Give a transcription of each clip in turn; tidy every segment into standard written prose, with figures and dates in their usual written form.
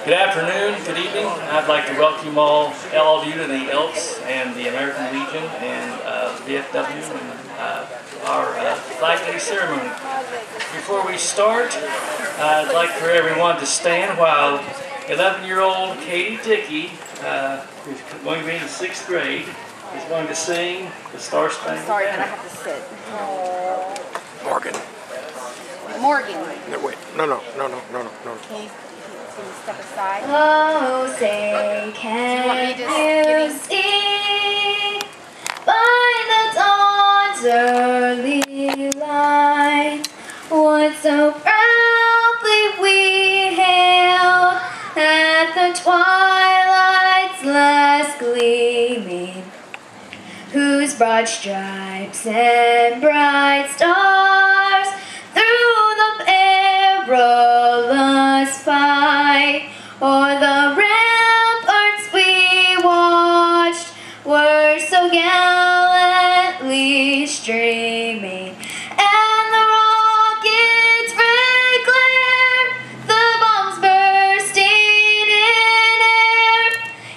Good afternoon, good evening. I'd like to welcome all of you to the Elks and the American Legion and VFW and our Flag Day ceremony. Before we start, I'd like for everyone to stand while 11-year-old Katie Dickey, who's going to be in the 6th grade, is going to sing the Star Spangled Banner. Sorry, but I have to sit. Morgan. No, wait. No. Can you step aside? Oh, say, can you see by the dawn's early light what so proudly we hailed at the twilight's last gleaming, whose broad stripes and bright stars through the perilous fight o'er the ramparts we watched were so gallantly streaming, and the rocket's red glare, the bombs bursting in air,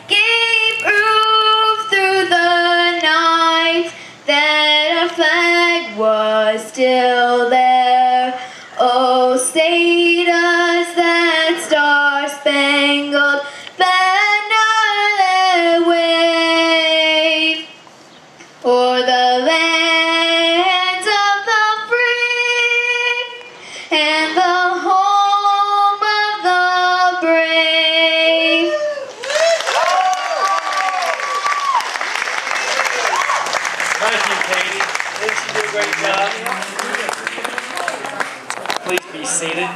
gave proof through the night that our flag was still there. Oh, say does that star-spangled banner wave o'er the lands of the free and the home of the brave. Thank you, Katie. Didn't she do a great job? Please be seated.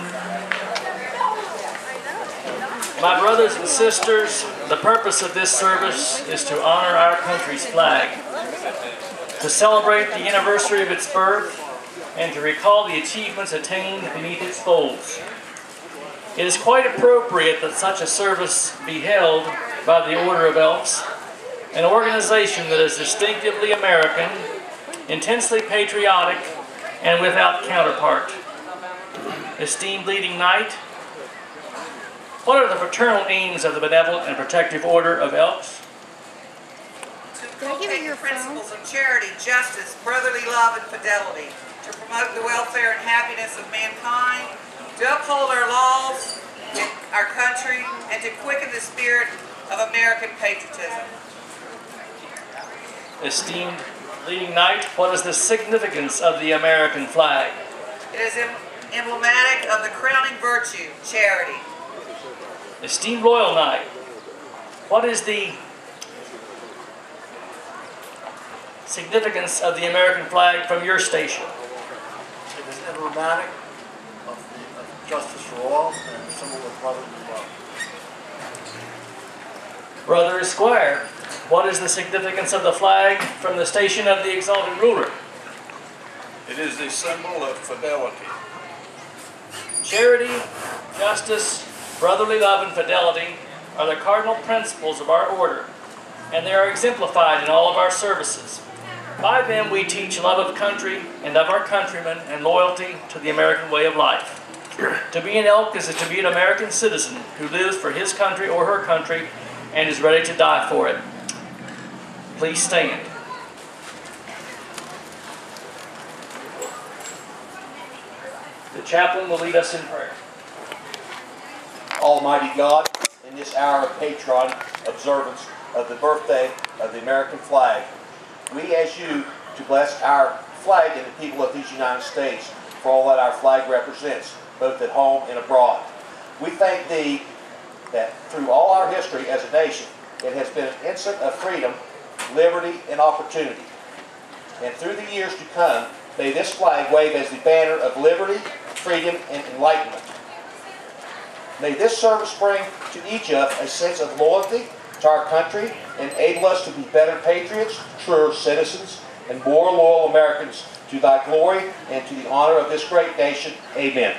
My brothers and sisters, the purpose of this service is to honor our country's flag, to celebrate the anniversary of its birth, and to recall the achievements attained beneath its folds. It is quite appropriate that such a service be held by the Order of Elks, an organization that is distinctively American, intensely patriotic, and without counterpart. Esteemed leading knight, what are the fraternal aims of the benevolent and protective Order of Elks? To inculcate the principles of charity, justice, brotherly love, and fidelity, to promote the welfare and happiness of mankind, to uphold our laws and our country, and to quicken the spirit of American patriotism. Esteemed leading knight, what is the significance of the American flag? It is emblematic of the crowning virtue, charity. Esteemed loyal knight, what is the significance of the American flag from your station? It is emblematic of justice for all and a symbol of brotherly love. Brother Esquire, what is the significance of the flag from the station of the exalted ruler? It is a symbol of fidelity. Charity, justice, brotherly love, and fidelity are the cardinal principles of our order, and they are exemplified in all of our services. By them we teach love of country and of our countrymen and loyalty to the American way of life. To be an elk is to be an American citizen who lives for his country or her country and is ready to die for it. Please stand. The chaplain will lead us in prayer. Almighty God, in this hour of patriotic observance of the birthday of the American flag, we ask you to bless our flag and the people of these United States for all that our flag represents, both at home and abroad. We thank Thee that through all our history as a nation, it has been an instant of freedom, liberty, and opportunity. And through the years to come, may this flag wave as the banner of liberty, freedom, and enlightenment. May this service bring to each of us a sense of loyalty to our country and enable us to be better patriots, truer citizens, and more loyal Americans to Thy glory and to the honor of this great nation. Amen.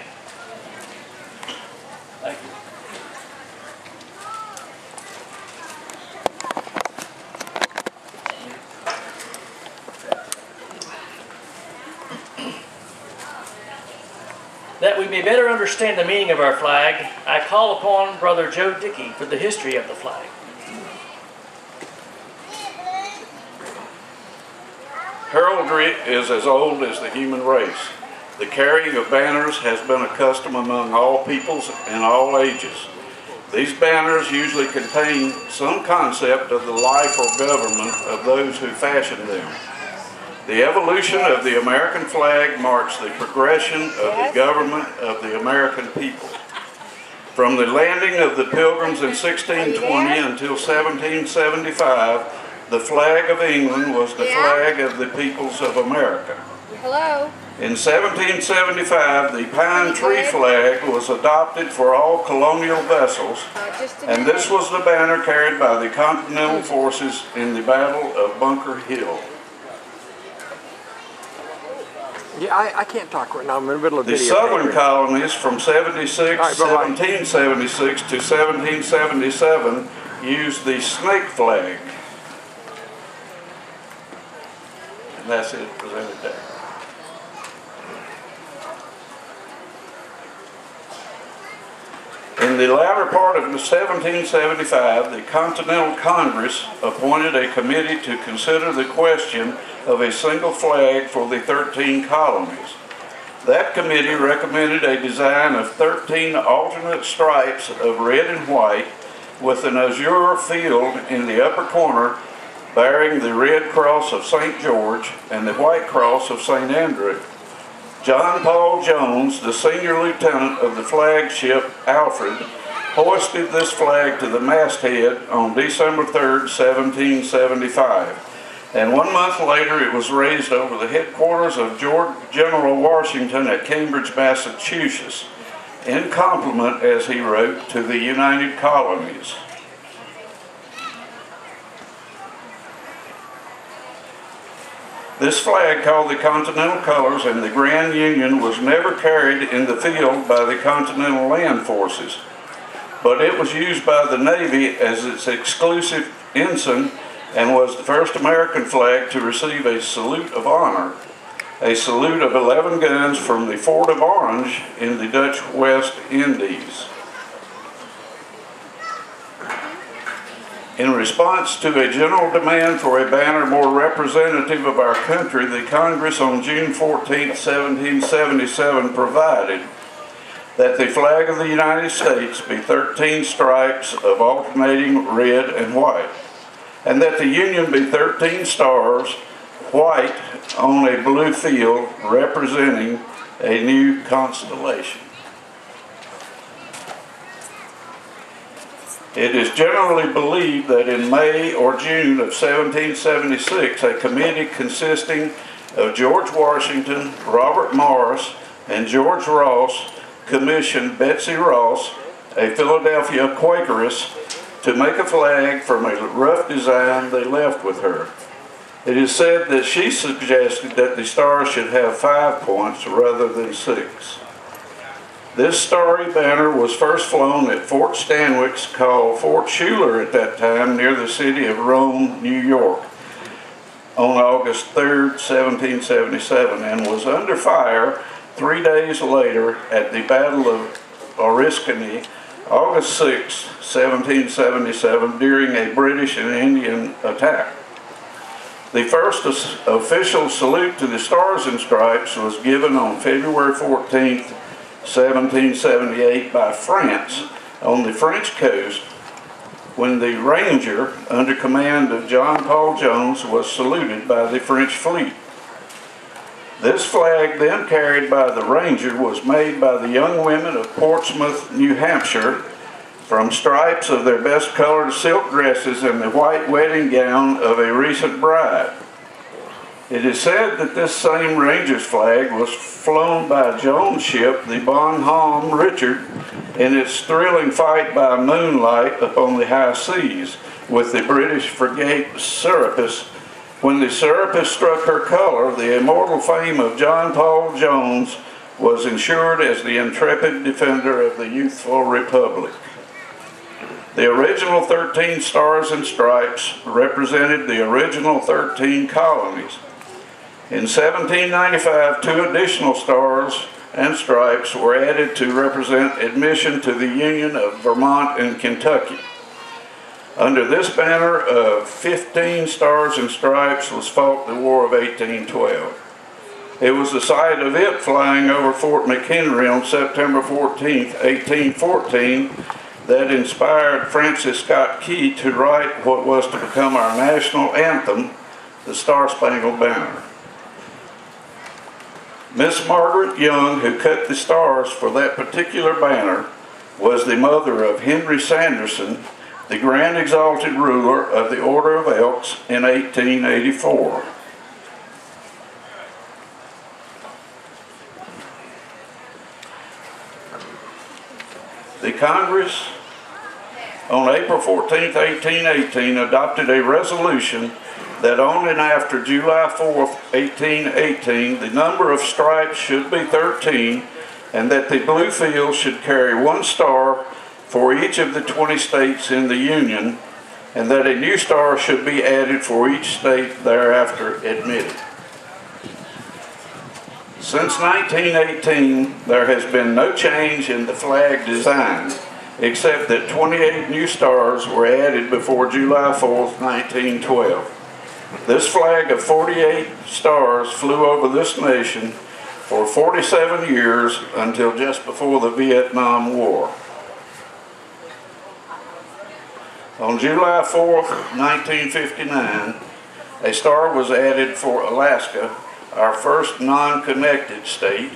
Thank you. That we may better understand the meaning of our flag, I I call upon Brother Joe Dickey for the history of the flag. Heraldry is as old as the human race. The carrying of banners has been a custom among all peoples and all ages. These banners usually contain some concept of the life or government of those who fashioned them. The evolution of the American flag marks the progression of the government of the American people. From the landing of the Pilgrims in 1620 until 1775, the flag of England was the flag of the peoples of America. Hello. In 1775, the pine tree flag was adopted for all colonial vessels, and this was the banner carried by the Continental forces in the Battle of Bunker Hill. Yeah, I can't talk right now. I'm in the middle of The video. southern colonies from 1776 to 1777 used the snake flag. And that's it presented there. In the latter part of 1775, the Continental Congress appointed a committee to consider the question of a single flag for the 13 colonies. That committee recommended a design of 13 alternate stripes of red and white with an azure field in the upper corner bearing the red cross of St. George and the white cross of St. Andrew. John Paul Jones, the senior lieutenant of the flagship Alfred, hoisted this flag to the masthead on December 3rd, 1775. And 1 month later it was raised over the headquarters of General Washington at Cambridge, Massachusetts, in compliment, as he wrote, to the United Colonies. This flag, called the Continental Colors and the Grand Union, was never carried in the field by the Continental Land Forces, but it was used by the Navy as its exclusive ensign and was the first American flag to receive a salute of honor, a salute of 11 guns from the Fort of Orange in the Dutch West Indies. In response to a general demand for a banner more representative of our country, the Congress on June 14, 1777 provided that the flag of the United States be 13 stripes of alternating red and white, and that the Union be 13 stars, white on a blue field, representing a new constellation. It is generally believed that in May or June of 1776, a committee consisting of George Washington, Robert Morris, and George Ross commissioned Betsy Ross, a Philadelphia Quakeress, to make a flag from a rough design they left with her. It is said that she suggested that the stars should have 5 points rather than 6. This starry banner was first flown at Fort Stanwix, called Fort Schuyler at that time, near the city of Rome, New York, on August 3rd, 1777, and was under fire 3 days later at the Battle of Oriskany, August 6, 1777, during a British and Indian attack. The first official salute to the Stars and Stripes was given on February 14th, 1778 by France on the French coast, when the Ranger, under command of John Paul Jones, was saluted by the French fleet. This flag, then carried by the Ranger, was made by the young women of Portsmouth, New Hampshire, from stripes of their best colored silk dresses and the white wedding gown of a recent bride. It is said that this same Ranger's flag was flown by Jones' ship, the Bonhomme Richard, in its thrilling fight by moonlight upon the high seas with the British frigate Serapis. When the Serapis struck her color, the immortal fame of John Paul Jones was ensured as the intrepid defender of the youthful republic. The original 13 Stars and Stripes represented the original 13 colonies. In 1795, 2 additional stars and stripes were added to represent admission to the Union of Vermont and Kentucky. Under this banner of 15 stars and stripes was fought the War of 1812. It was the sight of it flying over Fort McHenry on September 14, 1814, that inspired Francis Scott Key to write what was to become our national anthem, the Star-Spangled Banner. Miss Margaret Young, who cut the stars for that particular banner, was the mother of Henry Sanderson, the Grand Exalted Ruler of the Order of Elks in 1884. The Congress, on April 14, 1818, adopted a resolution that on and after July 4, 1818, the number of stripes should be 13, and that the blue field should carry 1 star for each of the 20 states in the Union, and that a new star should be added for each state thereafter admitted. Since 1918, there has been no change in the flag design, except that 28 new stars were added before July 4, 1912. This flag of 48 stars flew over this nation for 47 years until just before the Vietnam War. On July 4, 1959, a star was added for Alaska, our first non-connected state,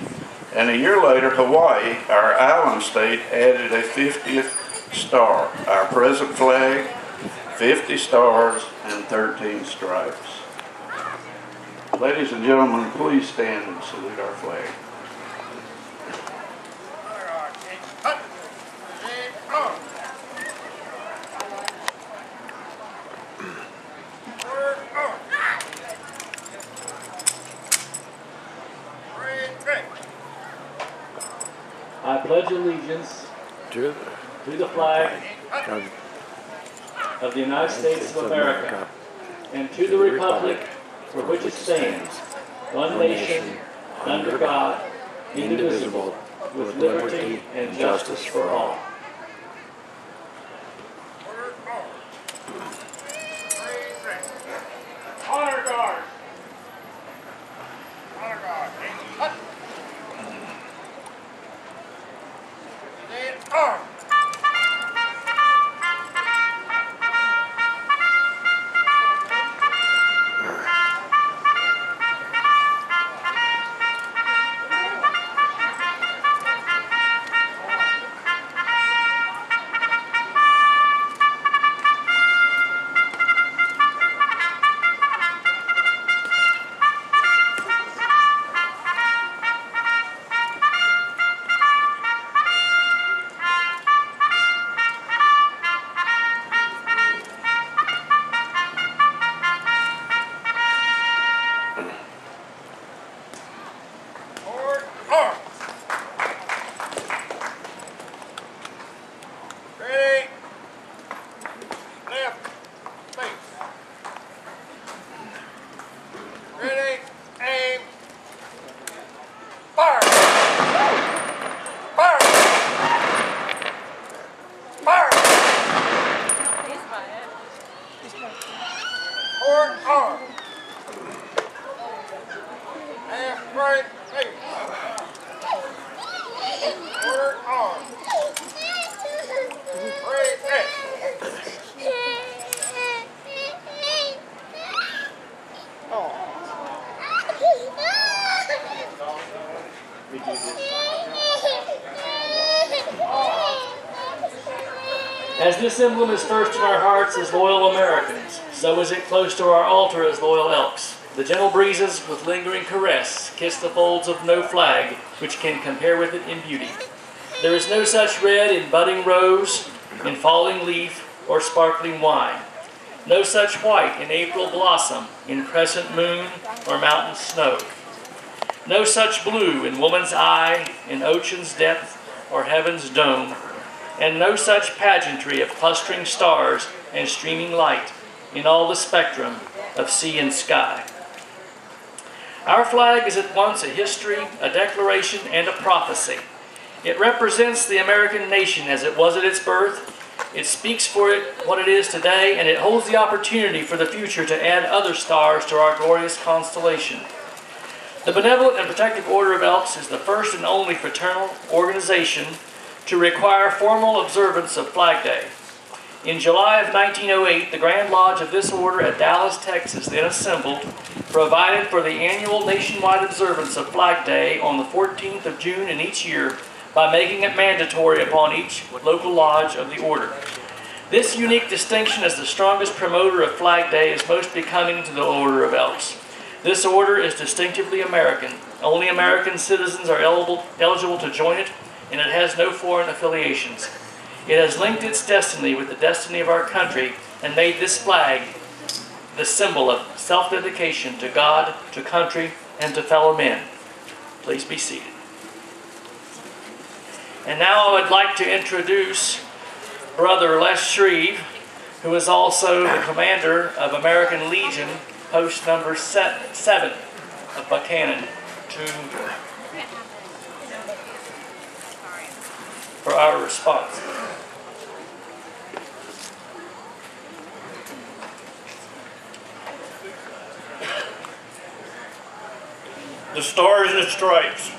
and a year later Hawaii, our island state, added a 50th star. Our present flag, 50 stars and 13 stripes. Ladies and gentlemen, please stand and salute our flag. I pledge allegiance To the flag of the United States of America and to the republic for which it stands, one nation, under God, indivisible, with liberty and justice for all. Honor guard. Honor guard. Cut. Stand arm. As this emblem is first in our hearts as loyal Americans, so is it close to our altar as loyal Elks. The gentle breezes with lingering caress kiss the folds of no flag which can compare with it in beauty. There is no such red in budding rose, in falling leaf, or sparkling wine. No such white in April blossom, in crescent moon, or mountain snow. No such blue in woman's eye, in ocean's depth, or heaven's dome. And no such pageantry of clustering stars and streaming light in all the spectrum of sea and sky. Our flag is at once a history, a declaration, and a prophecy. It represents the American nation as it was at its birth. It speaks for it what it is today, and it holds the opportunity for the future to add other stars to our glorious constellation. The Benevolent and Protective Order of Elks is the first and only fraternal organization to require formal observance of Flag Day. In July of 1908, the Grand Lodge of this order at Dallas, Texas, then assembled, provided for the annual nationwide observance of Flag Day on the 14th of June in each year by making it mandatory upon each local lodge of the order. This unique distinction as the strongest promoter of Flag Day is most becoming to the Order of Elks. This order is distinctively American. Only American citizens are eligible to join it, and it has no foreign affiliations. It has linked its destiny with the destiny of our country and made this flag the symbol of self-dedication to God, to country, and to fellow men. Please be seated. And now I would like to introduce Brother Les Shreve, who is also the commander of American Legion, post number 7 of Buchanan, for our response. The Stars and Stripes,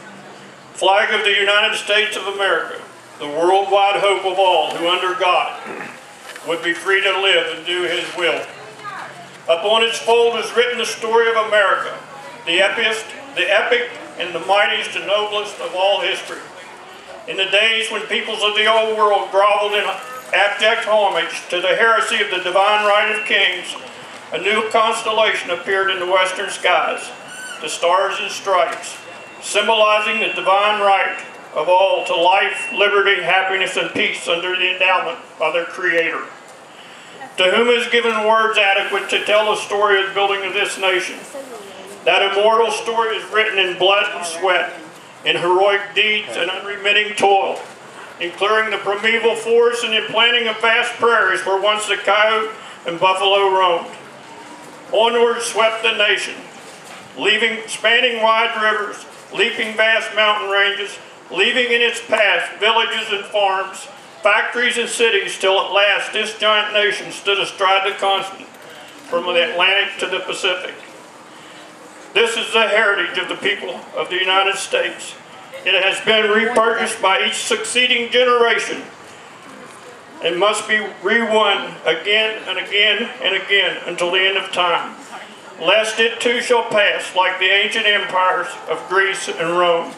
flag of the United States of America, the worldwide hope of all who under God would be free to live and do His will. Upon its fold is written the story of America, the epic and the mightiest and noblest of all history. In the days when peoples of the old world groveled in abject homage to the heresy of the divine right of kings, a new constellation appeared in the western skies, the Stars and Stripes, symbolizing the divine right of all to life, liberty, happiness, and peace under the endowment by their Creator, to whom is given words adequate to tell the story of the building of this nation. That immortal story is written in blood and sweat, in heroic deeds and unremitting toil, in clearing the primeval forests and in planting of vast prairies where once the coyote and buffalo roamed. Onward swept the nation, spanning wide rivers, leaping vast mountain ranges, leaving in its path villages and farms, factories and cities, till at last this giant nation stood astride the continent, from the Atlantic to the Pacific. This is the heritage of the people of the United States. It has been repurchased by each succeeding generation and must be re-won again and again and again until the end of time, lest it too shall pass like the ancient empires of Greece and Rome.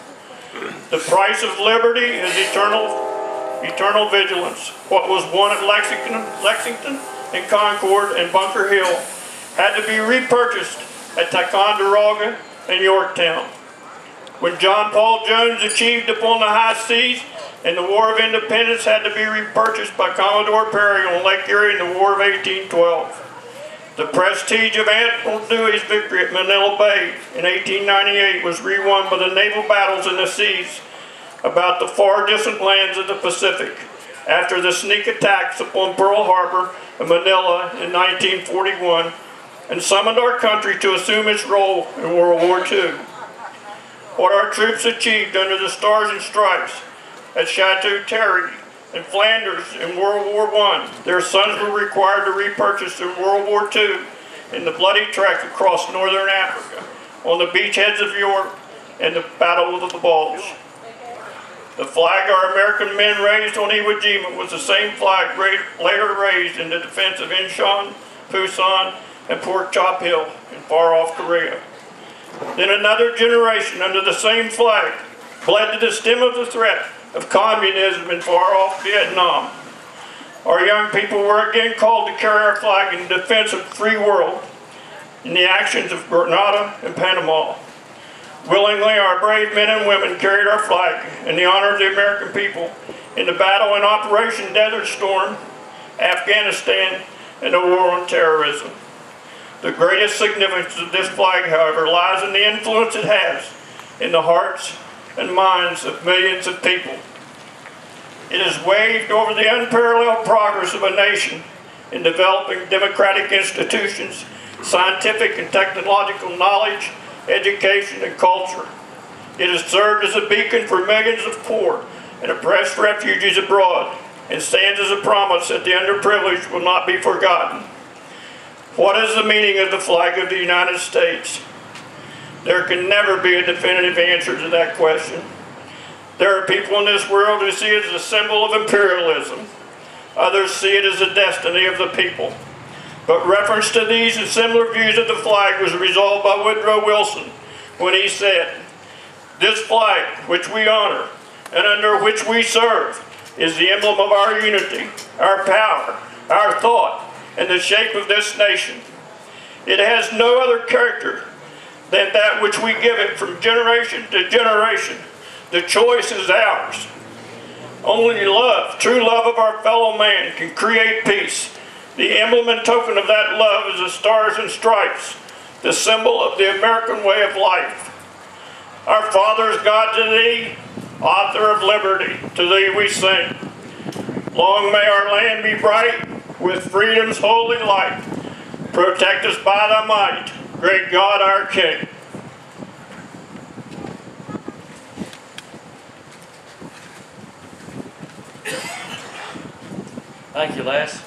The price of liberty is eternal vigilance. What was won at Lexington and Concord and Bunker Hill had to be repurchased at Ticonderoga and Yorktown. When John Paul Jones achieved upon the high seas and the War of Independence had to be repurchased by Commodore Perry on Lake Erie in the War of 1812. The prestige of Admiral Dewey's victory at Manila Bay in 1898 was re-won by the naval battles in the seas about the far distant lands of the Pacific after the sneak attacks upon Pearl Harbor and Manila in 1941 and summoned our country to assume its role in World War II. What our troops achieved under the Stars and Stripes at Chateau Thierry in Flanders in World War I, their sons were required to repurchase in World War II in the bloody trek across northern Africa, on the beachheads of Europe, and the Battle of the Bulge. The flag our American men raised on Iwo Jima was the same flag later raised in the defense of Incheon, Pusan, and Port Chop Hill in far-off Korea. Then another generation under the same flag fled to the stem of the threat of communism in far-off Vietnam. Our young people were again called to carry our flag in defense of the free world in the actions of Grenada and Panama. Willingly, our brave men and women carried our flag in the honor of the American people in the battle in Operation Desert Storm, Afghanistan, and the war on terrorism. The greatest significance of this flag, however, lies in the influence it has in the hearts and minds of millions of people. It has waved over the unparalleled progress of a nation in developing democratic institutions, scientific and technological knowledge, education, and culture. It has served as a beacon for millions of poor and oppressed refugees abroad, and stands as a promise that the underprivileged will not be forgotten. What is the meaning of the flag of the United States? There can never be a definitive answer to that question. There are people in this world who see it as a symbol of imperialism. Others see it as the destiny of the people. But reference to these and similar views of the flag was resolved by Woodrow Wilson when he said, "This flag, which we honor and under which we serve, is the emblem of our unity, our power, our thought, and the shape of this nation. It has no other character than that which we give it from generation to generation. The choice is ours. Only love, true love of our fellow man, can create peace. The emblem and token of that love is the stars and stripes, the symbol of the American way of life. Our fathers, God to thee, author of liberty, to thee we sing. Long may our land be bright with freedom's holy light. Protect us by thy might, great God our King." Thank you, Les.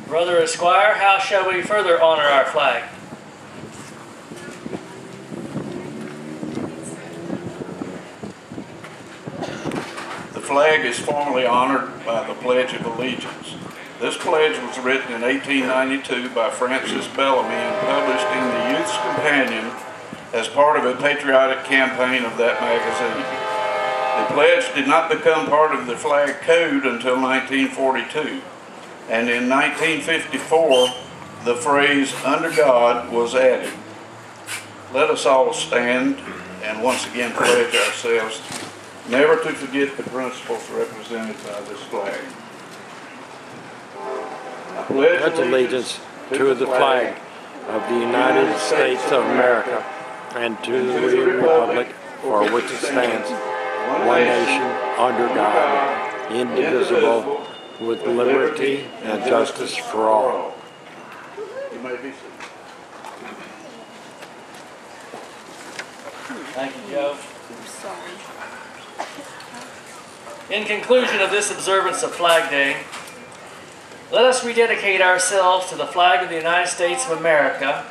Brother Esquire, how shall we further honor our flag? The flag is formally honored by the Pledge of Allegiance. This pledge was written in 1892 by Francis Bellamy and published in the Youth's Companion as part of a patriotic campaign of that magazine. The pledge did not become part of the flag code until 1942, and in 1954 the phrase "under God" was added. Let us all stand and once again pledge ourselves never to forget the principles represented by this flag. I pledge allegiance to the flag of the United States of America and to the republic for which it stands, one nation, under God, indivisible, with liberty and justice for all. You may be seated. Thank you, Joe. I'm sorry. In conclusion of this observance of Flag Day, let us rededicate ourselves to the flag of the United States of America,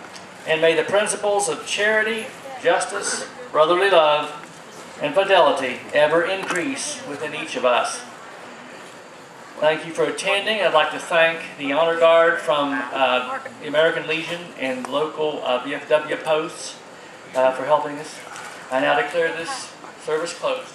and may the principles of charity, justice, brotherly love, and fidelity ever increase within each of us. Thank you for attending. I'd like to thank the Honor Guard from the American Legion and local VFW posts for helping us. I now declare this service closed.